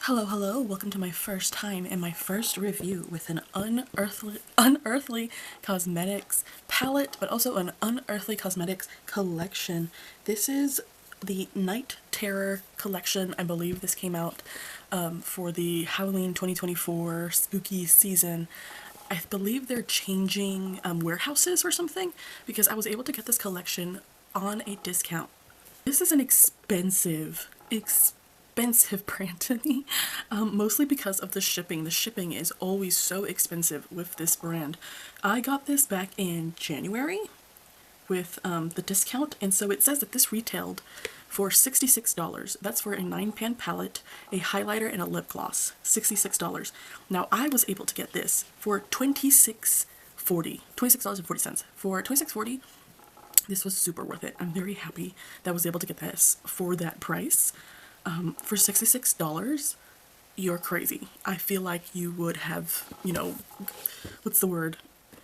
Hello, welcome to my first time and my first review with an unearthly cosmetics palette, but also an unearthly cosmetics collection. This is the Night Terror collection. I believe this came out for the Halloween 2024 spooky season. I believe they're changing warehouses or something, because I was able to get this collection on a discount. This is an expensive brand to me, mostly because of the shipping. The shipping is always so expensive with this brand. I got this back in January with the discount, and so it says that this retailed for $66. That's for a 9-pan palette, a highlighter, and a lip gloss. $66. Now I was able to get this for $26.40. $26.40. For $26.40, this was super worth it. I'm very happy that I was able to get this for that price. For $66, you're crazy. I feel like you would have, what's the word?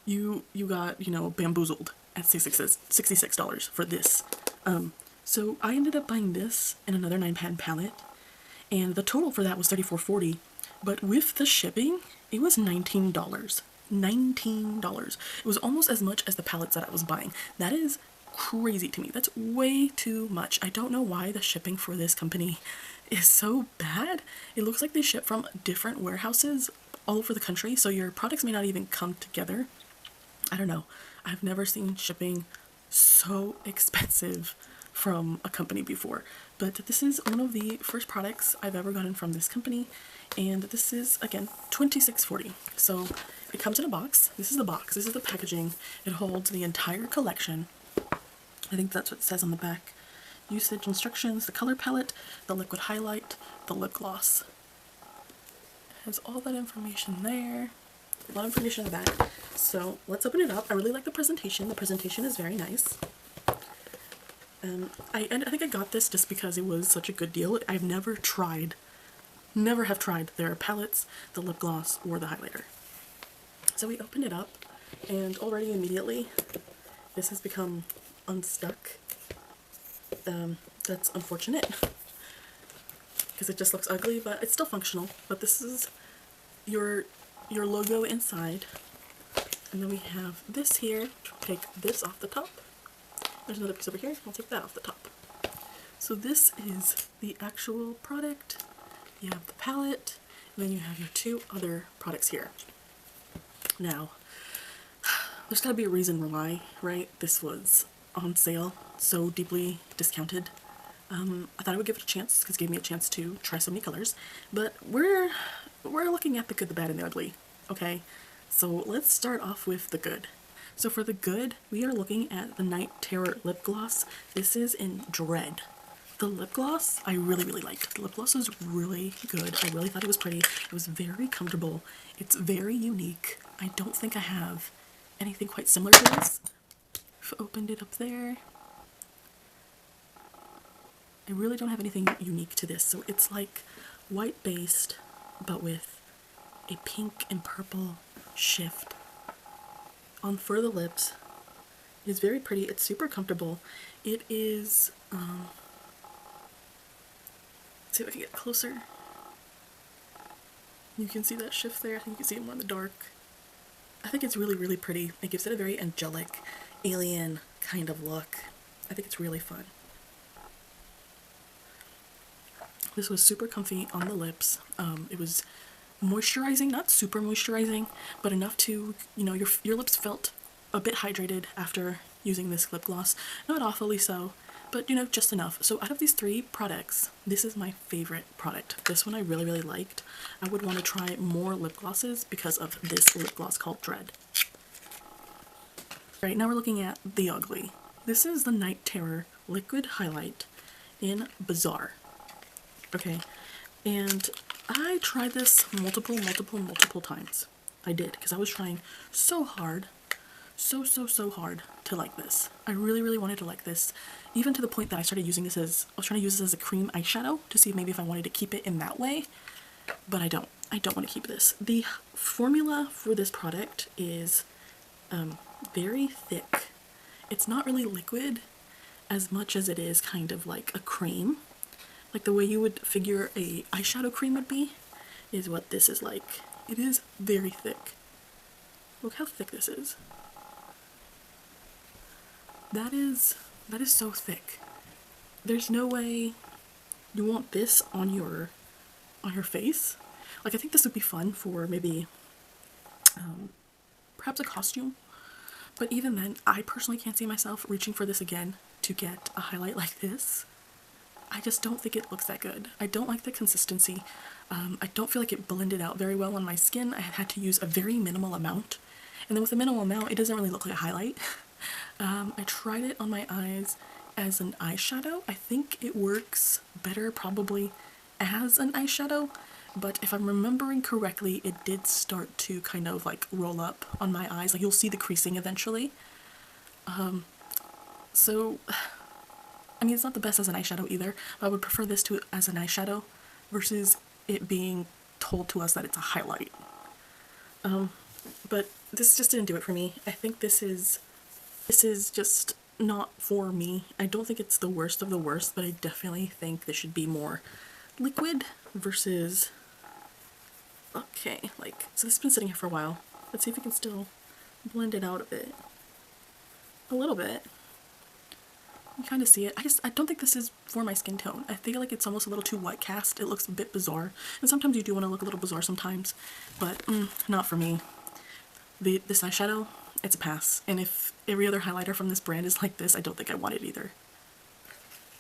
You got, bamboozled at $66 for this. So I ended up buying this and another 9-pan palette, and the total for that was $34.40. But with the shipping, it was $19. $19. It was almost as much as the palettes that I was buying. That is crazy to me. That's way too much. I don't know why the shipping for this company is so bad. It looks like they ship from different warehouses all over the country, so your products may not even come together. I don't know. I've never seen shipping so expensive from a company before, but this is one of the first products I've ever gotten from this company, and this is, again, $26.40. So it comes in a box. This is the box. This is the packaging. It holds the entire collection. I think that's what it says on the back. Usage instructions, the color palette, the liquid highlight, the lip gloss. It has all that information there. A lot of information on the back. So let's open it up. I really like the presentation. The presentation is very nice. I think I got this just because it was such a good deal. I've never have tried their palettes, the lip gloss, or the highlighter. So we open it up, and already immediately this has become unstuck. That's unfortunate because it just looks ugly, but it's still functional. But this is your logo inside, and then we have this here. Take this off the top. There's another piece over here. I'll take that off the top. So this is the actual product. You have the palette, and then you have your two other products here. Now, there's gotta be a reason why, right? This was on sale, so deeply discounted. I thought I would give it a chance because it gave me a chance to try so many colors. But we're looking at the good, the bad, and the ugly. Okay, so let's start off with the good. So for the good, we are looking at the Night Terror lip gloss. This is in Dread. The lip gloss I really liked. The lip gloss was really good. I really thought it was pretty. It was very comfortable. It's very unique. I don't think I have anything quite similar to this. I've opened it up there. I really don't have anything unique to this. So it's like white based, but with a pink and purple shift on for the lips. It is very pretty. It's super comfortable. It is, let's see if I can get closer. You can see that shift there. I think you can see it more in the dark. I think it's really pretty. It gives it a very angelic, alien kind of look. I think it's really fun. This was super comfy on the lips. It was moisturizing, not super moisturizing, but enough to, your lips felt a bit hydrated after using this lip gloss. Not awfully so, but just enough. So out of these three products, this is my favorite product. This one I really liked. I would want to try more lip glosses because of this lip gloss called Dread. Right, now we're looking at the ugly. This is the Night Terror liquid highlight in Bizarre. Okay, and I tried this multiple times. I did, because I was trying so hard, so hard to like this. I really wanted to like this, even to the point that I started using this as, I was trying to use this as a cream eyeshadow to see maybe if I wanted to keep it in that way, but I don't want to keep this. The formula for this product is very thick. It's not really liquid as much as it is kind of like a cream. like the way you would figure a eyeshadow cream would be, is what this is like. It is very thick. Look how thick this is. That is so thick. There's no way you want this on your face. Like, I think this would be fun for maybe perhaps a costume, but even then, I personally can't see myself reaching for this again to get a highlight like this. I just don't think it looks that good. I don't like the consistency. I don't feel like it blended out very well on my skin. I had to use a very minimal amount, and then with a minimal amount, it doesn't really look like a highlight. I tried it on my eyes as an eyeshadow. I think it works better probably as an eyeshadow, but if I'm remembering correctly, it did start to kind of like roll up on my eyes. Like, you'll see the creasing eventually. So, I mean, it's not the best as an eyeshadow either, but I would prefer this to as an eyeshadow versus it being told to us that it's a highlight. But this just didn't do it for me. I think this is just not for me. I don't think it's the worst of the worst, but I definitely think this should be more liquid versus... Okay, like, so this has been sitting here for a while. Let's see if we can still blend it out a bit. A little bit. You kind of see it. I don't think this is for my skin tone. I feel like it's almost a little too white cast. It looks a bit bizarre. And sometimes you do want to look a little bizarre sometimes, but not for me. This eyeshadow, it's a pass. And if every other highlighter from this brand is like this, I don't think I want it either.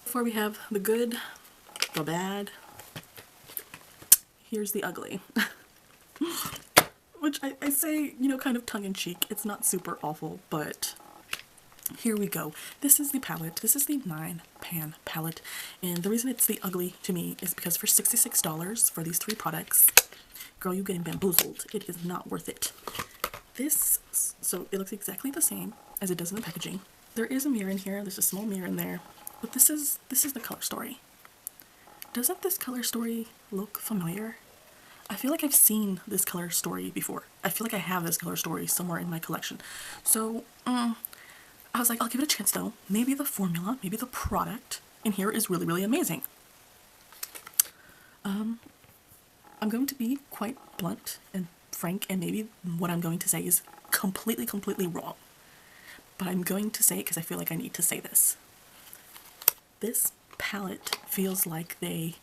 Before we have the good, the bad, here's the ugly. Which I say, you know, kind of tongue-in-cheek. It's not super awful, but here we go. This is the palette. This is the 9-pan palette. And the reason it's the ugly to me is because for $66 for these 3 products, girl, you're getting bamboozled. It is not worth it. This, so it looks exactly the same as it does in the packaging. There is a mirror in here. There's a small mirror in there. But this is the color story. Doesn't this color story look familiar? I feel like I've seen this color story before. I feel like I have this color story somewhere in my collection. So, I was like, I'll give it a chance though. Maybe the formula, maybe the product in here is really, really amazing. I'm going to be quite blunt and frank, and maybe what I'm going to say is completely, completely wrong. But I'm going to say it because I feel like I need to say this. This palette feels like they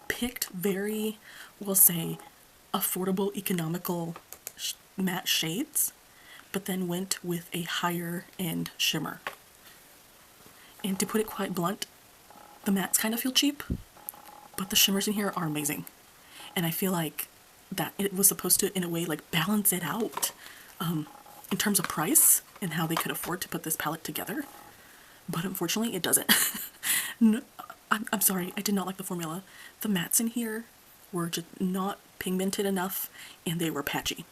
picked very, we'll say, affordable, economical matte shades, but then went with a higher end shimmer. And to put it quite blunt, the mattes kind of feel cheap, but the shimmers in here are amazing. And I feel like that it was supposed to, in a way, like balance it out in terms of price and how they could afford to put this palette together. But unfortunately, it doesn't. No, I'm sorry, I did not like the formula. The mattes in here were just not pigmented enough, and they were patchy.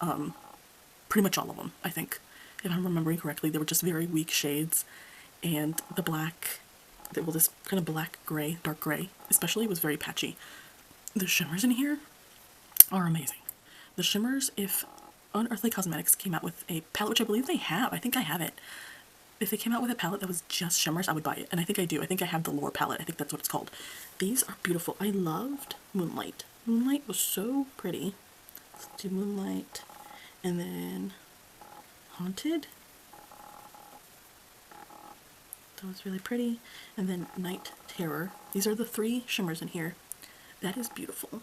Pretty much all of them, I think. If I'm remembering correctly, they were just very weak shades, and the black, well, this kind of black gray, dark gray, especially, was very patchy. The shimmers in here are amazing. The shimmers, if Unearthly Cosmetics came out with a palette, which I believe they have, I think I have it. If they came out with a palette that was just shimmers, I would buy it. And I think I do. I think I have the Lore palette. I think that's what it's called. These are beautiful. I loved Moonlight. Moonlight was so pretty. Let's do Moonlight. And then Haunted. That was really pretty. And then Night Terror. These are the 3 shimmers in here. That is beautiful.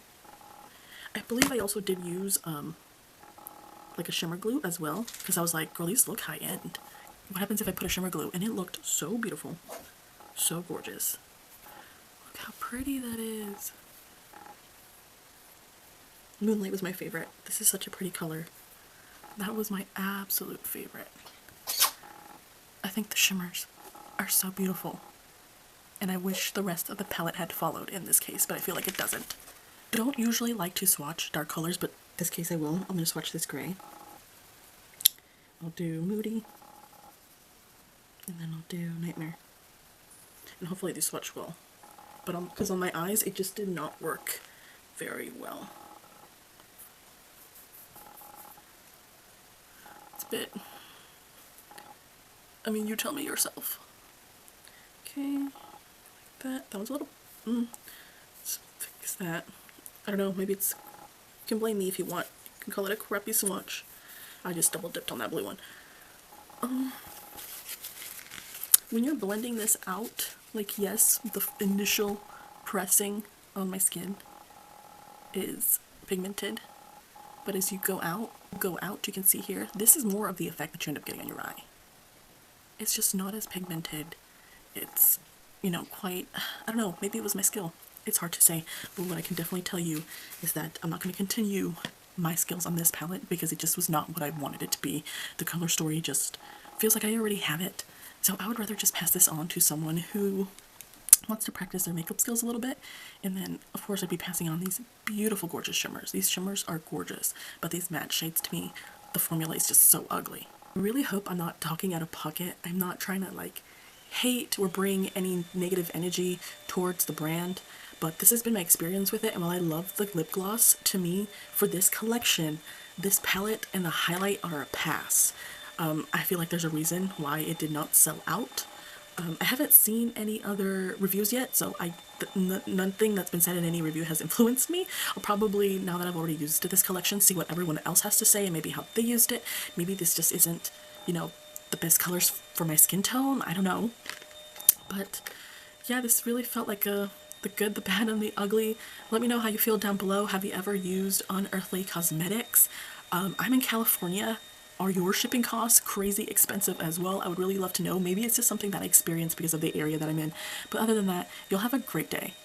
I believe I also did use like a shimmer glue as well, because I was like, girl, these look high end. What happens if I put a shimmer glue? And it looked so beautiful. So gorgeous. Look how pretty that is. Moonlight was my favorite. This is such a pretty color. That was my absolute favorite. I think the shimmers are so beautiful. And I wish the rest of the palette had followed in this case, but I feel like it doesn't. I don't usually like to swatch dark colors, but this case I will. I'm going to swatch this gray. I'll do Moody. And then I'll do Nightmare. And hopefully these swatch well. But because on my eyes, it just did not work very well. It's a bit... I mean, you tell me yourself. Okay, like that. That one's a little Let's fix that. I don't know, maybe it's, you can blame me if you want. You can call it a crappy swatch. I just double dipped on that blue one. When you're blending this out, like, yes, the initial pressing on my skin is pigmented, but as you go out, you can see here, this is more of the effect that you end up getting on your eye. It's just not as pigmented. It's, you know, quite, I don't know, maybe it was my skill. It's hard to say, but what I can definitely tell you is that I'm not going to continue my skills on this palette because it just was not what I wanted it to be. The color story just feels like I already have it. So I would rather just pass this on to someone who wants to practice their makeup skills a little bit. And then, of course, I'd be passing on these beautiful, gorgeous shimmers. These shimmers are gorgeous, but these matte shades, to me, the formula is just so ugly. I really hope I'm not talking out of pocket. I'm not trying to, like, hate or bring any negative energy towards the brand, but this has been my experience with it. And while I love the lip gloss, to me, for this collection, this palette and the highlight are a pass. I feel like there's a reason why it did not sell out. I haven't seen any other reviews yet, so nothing that's been said in any review has influenced me. I'll probably, now that I've already used this collection, see what everyone else has to say and maybe how they used it. Maybe this just isn't, you know, the best colors for my skin tone. I don't know. But yeah, this really felt like the good, the bad, and the ugly. Let me know how you feel down below. Have you ever used Unearthly Cosmetics? I'm in California. Are your shipping costs crazy expensive as well? I would really love to know. Maybe it's just something that I experienced because of the area that I'm in. But other than that, you'll have a great day.